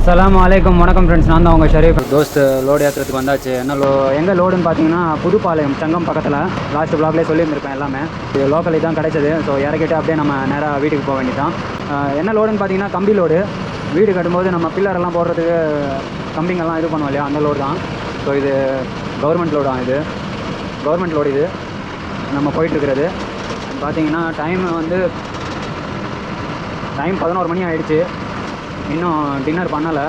அஸ்ஸலாமு அலைக்கும். வணக்கம் ஃப்ரெண்ட்ஸ், நான் தான் உங்கள் ஷரீஃப். தோஸ்த் லோடு ஏற்றுறதுக்கு வந்தாச்சு. என்ன எங்கே லோடுன்னு பார்த்தீங்கன்னா புதுப்பாளையம் சங்கம் பக்கத்தில். லாஸ்ட் ப்ளாக்லேயே சொல்லியிருந்திருப்பேன் எல்லாமே. இது லோக்கலி தான் கிடைச்சது. ஸோ இறக்கிட்டு அப்படியே நம்ம நேராக வீட்டுக்கு போக வேண்டியதான். என்ன லோடுன்னு பார்த்தீங்கன்னா கம்பி லோடு. வீடு கட்டும்போது நம்ம பில்லரெல்லாம் போடுறதுக்கு கம்பிங்கெல்லாம் இது பண்ணுவோம் இல்லையா, அந்த லோடு தான். ஸோ இது கவர்மெண்ட் லோடு தான். இது கவர்மெண்ட் லோடு. இது நம்ம போயிட்டுருக்கிறது பார்த்தீங்கன்னா டைம் 11 மணி ஆகிடுச்சு. இன்னும் டின்னர் பண்ணலை.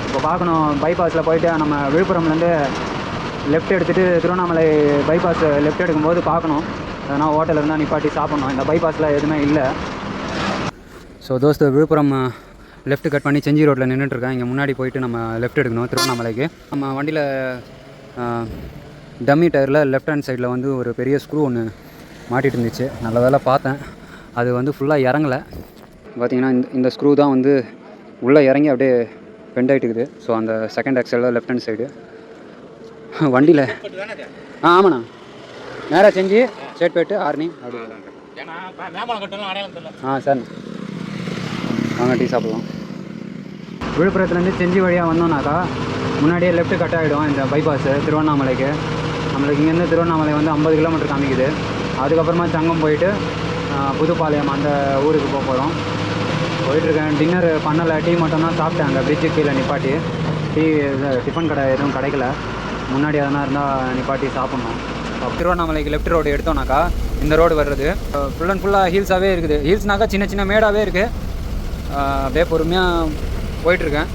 இப்போ பார்க்கணும், பைபாஸில் போயிட்டு நம்ம விழுப்புரம்லேருந்து லெஃப்ட் எடுத்துகிட்டு திருவண்ணாமலை பைபாஸ் லெஃப்ட் எடுக்கும்போது பார்க்கணும் எதனா ஹோட்டல் இருந்தால் நிப்பாட்டி சாப்பிட்ணும். இந்த பைபாஸில் எதுவுமே இல்லை. ஸோ தோஸ்து விழுப்புரம் லெஃப்ட் கட் பண்ணி செஞ்சி ரோட்டில் நின்றுட்டுருக்கேன். இங்கே முன்னாடி போயிட்டு நம்ம லெஃப்ட் எடுக்கணும் திருவண்ணாமலைக்கு. நம்ம வண்டியில் டம்மி டயரில் லெஃப்ட் ஹேண்ட் சைடில் ஒரு பெரிய ஸ்க்ரூ ஒன்று மாட்டிகிட்டு இருந்துச்சு. நல்ல வேலை பார்த்தேன், அது ஃபுல்லாக இறங்கலை. பார்த்திங்கன்னா இந்த ஸ்க்ரூ தான் உள்ளே இறங்கி அப்படியே பெண்ட் ஆகிட்டு இருக்குது. ஸோ அந்த செகண்ட் ஆக்சலில் லெஃப்ட் ஹேண்ட் சைடு வண்டியில் ஆமாண்ணா நேராக செஞ்சு சேட்பேட்டு ஆர்னி அப்படி. சார் வாங்க டீ சாப்பிட்லாம். விழுப்புரத்துலேருந்து செஞ்சி வழியாக வந்தோம்னாக்கா முன்னாடியே லெஃப்ட்டு கட் ஆகிடும் இந்த பைபாஸு திருவண்ணாமலைக்கு. நம்மளுக்கு இங்கேருந்து திருவண்ணாமலை 50 கிலோமீட்டர் காமிக்குது. அதுக்கப்புறமா சங்கம் போயிட்டு புதுப்பாளையம் அந்த ஊருக்கு போகிறோம். போயிட்டுருக்கேன். டின்னர் பண்ணலை, டீ மட்டும் தான் சாப்பிட்டேன். அங்கே பிரிட்ஜுக்கு கீழே நிப்பாட்டி. டீ டிஃபன் கடை எதுவும் கிடைக்கல. முன்னாடி எதனா இருந்தால் நிப்பாட்டி சாப்பிட்ணும். திருவண்ணாமலைக்கு லெஃப்ட் ரோடு எடுத்தோம்னாக்கா இந்த ரோடு வர்றது ஃபுல் அண்ட் ஃபுல்லாக ஹீல்ஸாகவே இருக்குது. ஹீல்ஸ்னாக்கா சின்ன சின்ன மேடாகவே இருக்குது. அப்படியே பொறுமையாக போயிட்டுருக்கேன்.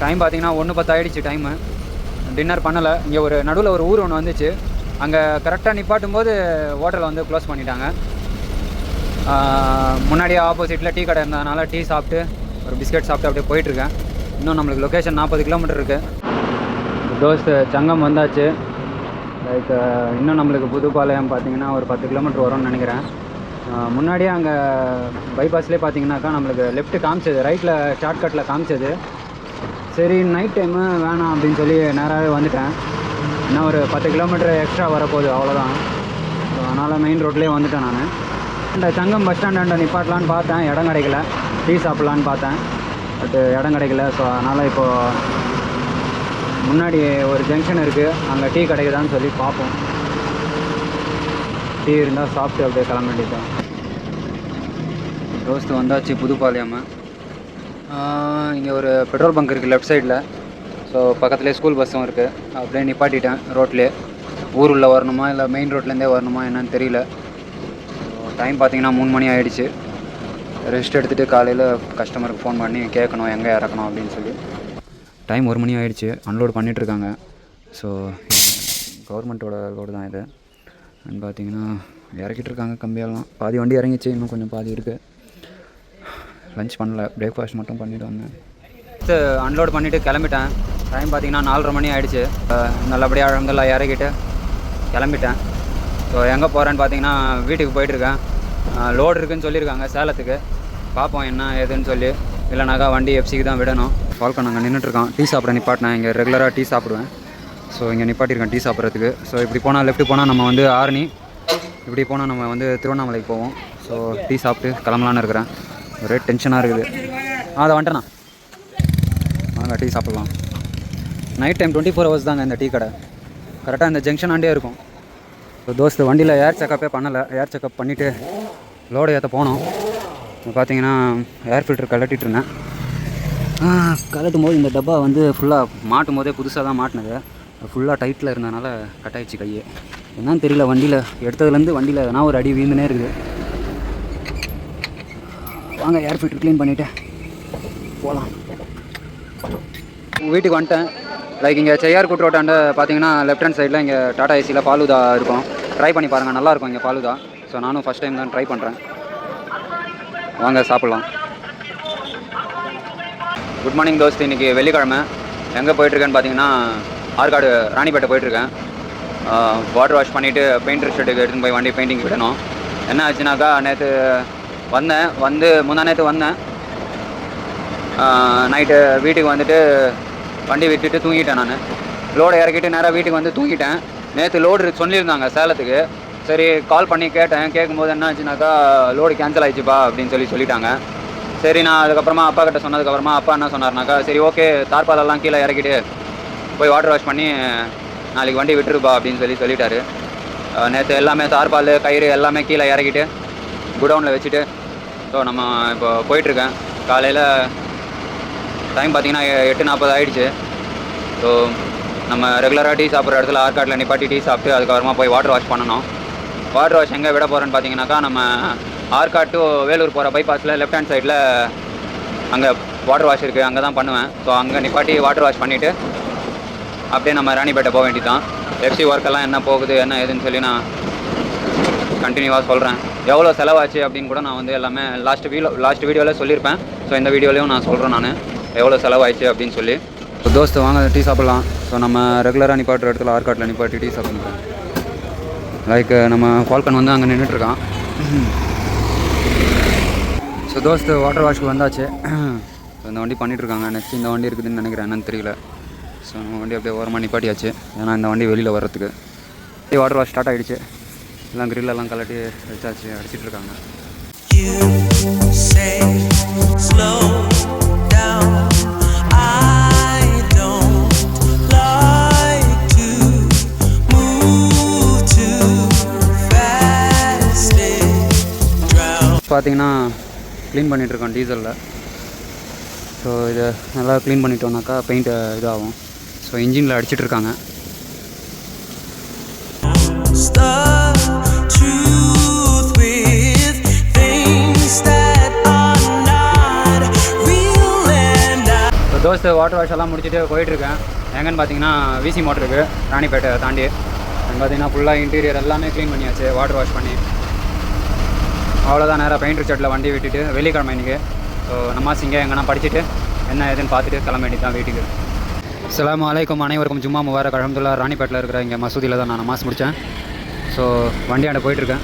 டைம் பார்த்திங்கன்னா 1:10 ஆகிடுச்சு டைமு. டின்னர் பண்ணலை. இங்கே நடுவில் ஒரு ஊர் ஒன்று வந்துச்சு. அங்கே கரெக்டாக நிப்பாட்டும் போது ஹோட்டலை க்ளோஸ் பண்ணிட்டாங்க. முன்னாடியே ஆப்போசிட்டில் டீ கடை இருந்ததுனால டீ சாப்பிட்டு ஒரு பிஸ்கெட் சாப்பிட்டு அப்படியே போயிட்டுருக்கேன். இன்னும் நம்மளுக்கு லொக்கேஷன் 40 கிலோமீட்டர் இருக்குது. தோஸ்து சங்கம் வந்தாச்சு. லைக் இன்னும் நம்மளுக்கு புதுப்பாளையம் பார்த்திங்கன்னா ஒரு 10 கிலோமீட்டர் வரும்னு நினைக்கிறேன். முன்னாடியே அங்கே பைபாஸ்லேயே பார்த்திங்கனாக்கா நம்மளுக்கு லெஃப்ட்டு காமிச்சது, ரைட்டில் ஷார்ட்கட்டில் காமிச்சது. சரி நைட் டைமு வேணாம் அப்படின்னு சொல்லி நேராகவே வந்துட்டேன். இன்னும் ஒரு 10 கிலோமீட்டர் எக்ஸ்ட்ரா வரப்போகுது, அவ்வளோதான். ஸோ அதனால் மெயின் ரோட்லேயே வந்துட்டேன் நான். இந்த சங்கம் பஸ் ஸ்டாண்டாண்ட நிப்பாட்டலான்னு பார்த்தேன், இடம் கிடைக்கல. டீ சாப்பிட்லான்னு பார்த்தேன், பட் இடம் கிடைக்கல. ஸோ அதனால் இப்போது முன்னாடி ஒரு ஜங்ஷன் இருக்குது, அங்கே டீ கிடைக்குதான்னு சொல்லி பார்ப்போம். டீ இருந்தால் சாப்பிட்டு அப்படியே கிளம்ப வேண்டியதான். ரோஸ்ட்டு வந்தாச்சு புதுப்பாளையம். இங்கே ஒரு பெட்ரோல் பங்க் இருக்குது லெஃப்ட் சைடில். ஸோ பக்கத்துலேயே ஸ்கூல் பஸ்ஸும் இருக்குது. அப்படியே நிப்பாட்டிட்டேன் ரோட்லேயே. ஊருள்ள வரணுமா இல்லை மெயின் ரோட்லேருந்தே வரணுமா என்னன்னு தெரியல. டைம் பார்த்திங்கன்னா 3 மணி ஆகிடுச்சு. ரெஸ்ட் எடுத்துகிட்டு காலையில் கஸ்டமருக்கு ஃபோன் பண்ணி கேட்கணும் எங்கே இறக்கணும் அப்படின்னு சொல்லி. டைம் 1 மணி ஆகிடுச்சு. அன்லோடு பண்ணிகிட்ருக்காங்க. ஸோ கவர்மெண்ட்டோட லோடு தான் இது. அண்ட் பார்த்திங்கன்னா இறக்கிட்டுருக்காங்க கம்பியெல்லாம். பாதி வண்டி இறங்கிச்சு, இன்னும் கொஞ்சம் பாதி இருக்குது. லன்ச் பண்ணல, பிரேக்ஃபாஸ்ட் மட்டும் பண்ணிவிட்டு வந்தேன். அன்லோடு பண்ணிவிட்டு கிளம்பிட்டேன். டைம் பார்த்திங்கன்னா 4:30 மணி ஆகிடுச்சு. நல்லபடியாக அழகெல்லாம் இறக்கிட்டு கிளம்பிட்டேன். ஸோ எங்கே போகிறேன்னு பார்த்தீங்கன்னா வீட்டுக்கு போயிட்டுருக்கேன். லோடு இருக்குதுன்னு சொல்லியிருக்காங்க சேலத்துக்கு. பார்ப்போம் என்ன ஏதுன்னு சொல்லி. இல்லைனாக்கா வண்டி எஃப்சிக்கு தான் விடணும். ஃபால்கன் அங்கே நின்றுட்டுருக்கான். டீ சாப்பிட நிப்பாட்டினேன். இங்கே ரெகுலராக டீ சாப்பிடுவேன். ஸோ இங்கே நிப்பாட்டியிருக்கேன் டீ சாப்பிட்றதுக்கு. ஸோ இப்படி போனால் லெஃப்ட்டு போனால் நம்ம ஆரணி, இப்படி போனால் நம்ம திருவண்ணாமலைக்கு போவோம். ஸோ டீ சாப்பிட்டு கிளம்பலான்னு இருக்கிறேன். ஒரே டென்ஷனாக இருக்குது. அதை வந்துட்டேண்ணா, வாங்க டீ சாப்பிட்லாம். நைட் டைம் 24 ஹவர்ஸ் தாங்க இந்த டீ கடை. கரெக்டாக இந்த ஜங்ஷன் ஆண்டே இருக்கும். ஸோ தோஸ்து வண்டியில் ஏர் செக்கப்பே பண்ணலை. ஏர் செக்கப் பண்ணிவிட்டு லோடு ஏற்ற போனோம். பார்த்தீங்கன்னா ஏர் ஃபில்டர் கழட்டிகிட்டு இருந்தேன். கழட்டும் போது இந்த டப்பா ஃபுல்லாக மாட்டும் போதே புதுசாக தான் மாட்டினது. ஃபுல்லாக டைட்டில் இருந்ததுனால கட் ஆகிடுச்சு கையை. என்னன்னு தெரியல, வண்டியில் எடுத்ததுலேருந்து வண்டியில் எதனா ஒரு அடி வீழ்ந்துனே இருக்குது. வாங்க ஏர் ஃபில்டர் க்ளீன் பண்ணிவிட்டு போகலாம். வீட்டுக்கு வந்துட்டேன். லைக் இங்கே செய்யார் கூட்டு ரோட்டாண்ட பார்த்தீங்கன்னா லெஃப்ட் ஹேண்ட் சைடில் இங்கே டாடா ஏசியில் ஃபாலுதா இருக்கும். ட்ரை பண்ணி பாருங்கள், நல்லாயிருக்கும் இங்கே ஃபாலுதா. ஸோ நானும் ஃபஸ்ட் டைம் தான் ட்ரை பண்ணுறேன். வாங்க சாப்பிட்லாம். குட் மார்னிங் தோஸ்து. இன்றைக்கி வெள்ளிக்கிழமை. எங்கே போயிட்டுருக்கேன்னு பார்த்தீங்கன்னா ஆற்காடு ராணிப்பேட்டை போயிட்டுருக்கேன். வாட்டர் வாஷ் பண்ணிவிட்டு பெயிண்டர் ஷெட்டுக்கு எடுத்துன்னு போய் வண்டி பெயிண்டிங் விடணும். என்ன ஆச்சுனாக்கா நேற்று முந்தா நேற்று வந்தேன். நைட்டு வீட்டுக்கு வந்துட்டு வண்டி விட்டுட்டு தூங்கிட்டேன். நான் லோடை இறக்கிட்டு நேராக வீட்டுக்கு தூங்கிட்டேன். நேற்று லோடு சொல்லியிருந்தாங்க சேலத்துக்கு. சரி கால் பண்ணி கேட்டேன். கேட்கும்போது என்ன ஆச்சுனாக்கா லோடு கேன்சல் ஆகிடுச்சுப்பா அப்படின்னு சொல்லிட்டாங்க. சரி நான் அதுக்கப்புறமா அப்பா கிட்ட சொன்னதுக்கப்புறமா அப்பா என்ன சொன்னார்னாக்கா, சரி ஓகே தார்பாலெல்லாம் கீழே இறக்கிட்டு போய் வாட்டர் வாஷ் பண்ணி நாளைக்கு வண்டி விட்டுருப்பா அப்படின்னு சொல்லிட்டாரு. நேற்று எல்லாமே தார்பால் கயிறு எல்லாமே கீழே இறக்கிட்டு குடவுனில் வச்சுட்டு ஸோ நம்ம இப்போ போயிட்டுருக்கேன். காலையில் டைம் பார்த்தீங்கன்னா 8:40 ஆகிடுச்சு. ஸோ நம்ம ரெகுலராக டீ சாப்பிட்ற இடத்துல ஆற்காட்டில் நிப்பாட்டி டீ சாப்பிட்டு அதுக்கப்புறமா போய் வாட்டர் வாஷ் பண்ணணும். வாட்டர் வாஷ் எங்கே விட போகிறேன்னு பார்த்தீங்கன்னாக்கா, நம்ம ஆற்காடு டு வேலூர் போகிற பைபாஸில் லெஃப்ட் ஹேண்ட் சைடில் அங்கே வாட்டர் வாஷ் இருக்குது, அங்கே தான் பண்ணுவேன். ஸோ அங்கே நிப்பாட்டி வாட்டர் வாஷ் பண்ணிவிட்டு அப்படியே நம்ம ராணிப்பேட்டை போக வேண்டியது தான். எஃப்சி ஒர்க்கெல்லாம் என்ன போகுது என்ன ஏதுன்னு சொல்லி நான் கண்டினியூவாக சொல்கிறேன். எவ்வளோ செலவாச்சு அப்படின்னு கூட நான் வந்து எல்லாமே லாஸ்ட் வீடியோவில் சொல்லியிருப்பேன். ஸோ இந்த வீடியோலையும் நான் சொல்கிறேன் நான் எவ்வளோ செலவாயிடுச்சு அப்படின்னு சொல்லி. ஸோ தோஸ்து வாங்க டீ சாப்பிட்லாம். ஸோ நம்ம ரெகுலராக நிப்பாட்டுற இடத்துல ஆற்காட்டில் நிப்பாட்டி டீ சாப்பிட்ணும். லைக் நம்ம ஃபால்கன் வந்து அங்கே நின்றுட்டுருக்கான். ஸோ தோஸ்து வாட்டர் வாஷ்க்கு வந்தாச்சு. ஸோ இந்த வண்டி பண்ணிகிட்ருக்காங்க. நெக்ஸ்ட் இந்த வண்டி இருக்குதுன்னு நினைக்கிறேன், என்னன்னு தெரியல. ஸோ நம்ம வண்டி அப்படியே ஓரமாக நிப்பாட்டியாச்சு, ஏன்னா இந்த வண்டி வெளியில் வர்றதுக்கு. வாட்டர் வாஷ் ஸ்டார்ட் ஆகிடுச்சு. எல்லாம் கிரில்லெல்லாம் கலட்டி வச்சாச்சு, அடிச்சிட்ருக்காங்க. பார்த்தீங்கன்னா க்ளீன் பண்ணிகிட்ருக்கோம் டீசலில். ஸோ இதை நல்லா க்ளீன் பண்ணிட்டோம்னாக்கா பெயிண்ட்டு இதாகும். ஸோ இன்ஜினில் அடிச்சிட்ருக்காங்க. தோஸ்து வாட்டர் வாஷ் எல்லாம் முடிச்சுட்டு போயிட்டுருக்கேன். எங்கன்னு பார்த்தீங்கன்னா விசி மோட்டருக்கு ராணிப்பேட்டை தாண்டி. பார்த்தீங்கன்னா ஃபுல்லாக இன்டீரியர் எல்லாமே க்ளீன் பண்ணியாச்சு வாட்டர் வாஷ் பண்ணி. அவ்வளோதான், நேராக பெயிண்ட் செட்டில் வண்டி விட்டுட்டு வெள்ளிக்கிழமை இன்றைக்கி. ஸோ நமாஸ் இங்கே எங்கன்னா படிச்சுட்டு என்ன ஏதுன்னு பார்த்துட்டு கிளம்ப வேண்டியது தான் வீட்டுக்கு. அஸ்ஸலாமு அலைக்கும், அனைவருக்கும் ஜும்மா முபாரக். அல்ஹம்துலில்லாஹ். ராணிப்பேட்டில் இருக்கிற இங்கே மசூதியில் தான் நான் நமாஸ் முடித்தேன். ஸோ வண்டியாண்ட போயிட்டுருக்கேன்.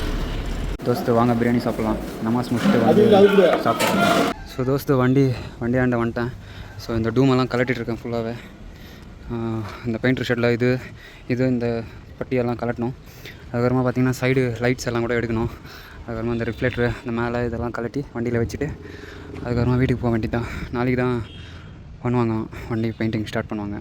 தோஸ்து வாங்க பிரியாணி சாப்பிட்லாம். நமாஸ் முடிச்சுட்டு வந்து சாப்பிட்றேன். ஸோ தோஸ்து வண்டியாண்ட வந்துட்டேன். ஸோ இந்த டூமெல்லாம் கலட்டிகிட்ருக்கேன் ஃபுல்லாகவே. இந்த பெயிண்டர் ஷெட்டில் இது இந்த பட்டியெல்லாம் கலட்டணும். அதுக்கப்புறமா பார்த்திங்கன்னா சைடு லைட்ஸ் எல்லாம் கூட எடுக்கணும். அதுக்கப்புறமா இந்த ரிஃப்ளெக்டரு இந்த மேலே இதெல்லாம் கலட்டி வண்டியில் வச்சுட்டு அதுக்கப்புறமா வீட்டுக்கு போக வேண்டியது தான். நாளைக்கு தான் பண்ணுவாங்க வண்டி பெயிண்டிங் ஸ்டார்ட் பண்ணுவாங்க.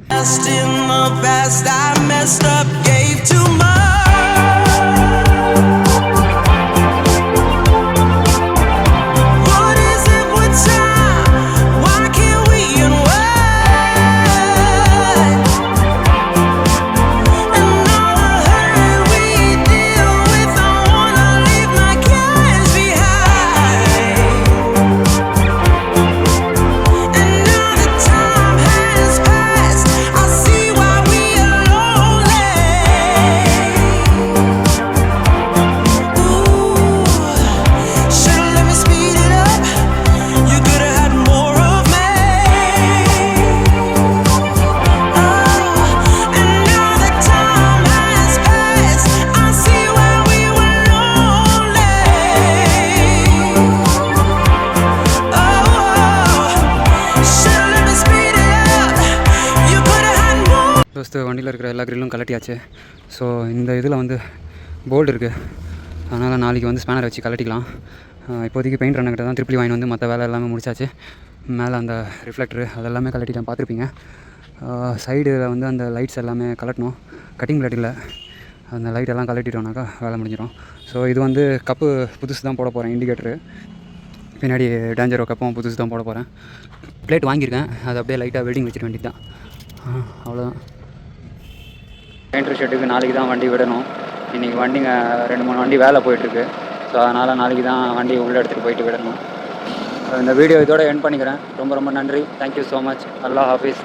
வண்டியில் இருக்கிற எல்லா கிரில்லும் கலட்டியாச்சு. ஸோ இந்த இதில் வந்து போல்டு இருக்குது, அதனால் நாளைக்கு வந்து ஸ்பேனர் வச்சு கலட்டிக்கலாம். இப்போதைக்கு பெயிண்ட் ரன்னக்கிட்ட தான் திருப்பி வாங்கி வந்து மற்ற வேலை எல்லாமே முடிச்சாச்சு. மேலே அந்த ரிஃப்ளெக்டரு அதெல்லாமே கலட்டிட்டேன், பார்த்துருப்பீங்க. சைடில் வந்து அந்த லைட்ஸ் எல்லாமே கலட்டணும். கட்டிங் பிளேட் இல்லை, அந்த லைட் எல்லாம் கலட்டிட்டோம்னாக்கா வேலை முடிஞ்சிடும். ஸோ இது வந்து கப்பு புதுசு தான் போட போகிறேன். இண்டிகேட்டரு பின்னாடி டேஞ்சரோ கப்பும் புதுசு தான் போட போகிறேன். பிளேட் வாங்கியிருக்கேன், அதை அப்படியே லைட்டாக வெல்டிங் வச்சுட்டு வேண்டியது தான். அவ்வளோதான். பெயிண்டர் ஷெட்டுக்கு நாளைக்கு தான் வண்டி விடணும். இன்றைக்கி வண்டிங்க 2-3 வண்டி வேலை போயிட்டுருக்கு. ஸோ அதனால் நாளைக்கு தான் வண்டி உள்ளே எடுத்துகிட்டு போயிட்டு விடணும். இந்த வீடியோ இதோட எண்ட் பண்ணிக்கிறேன். ரொம்ப நன்றி. Thank you so much. Allah Hafiz.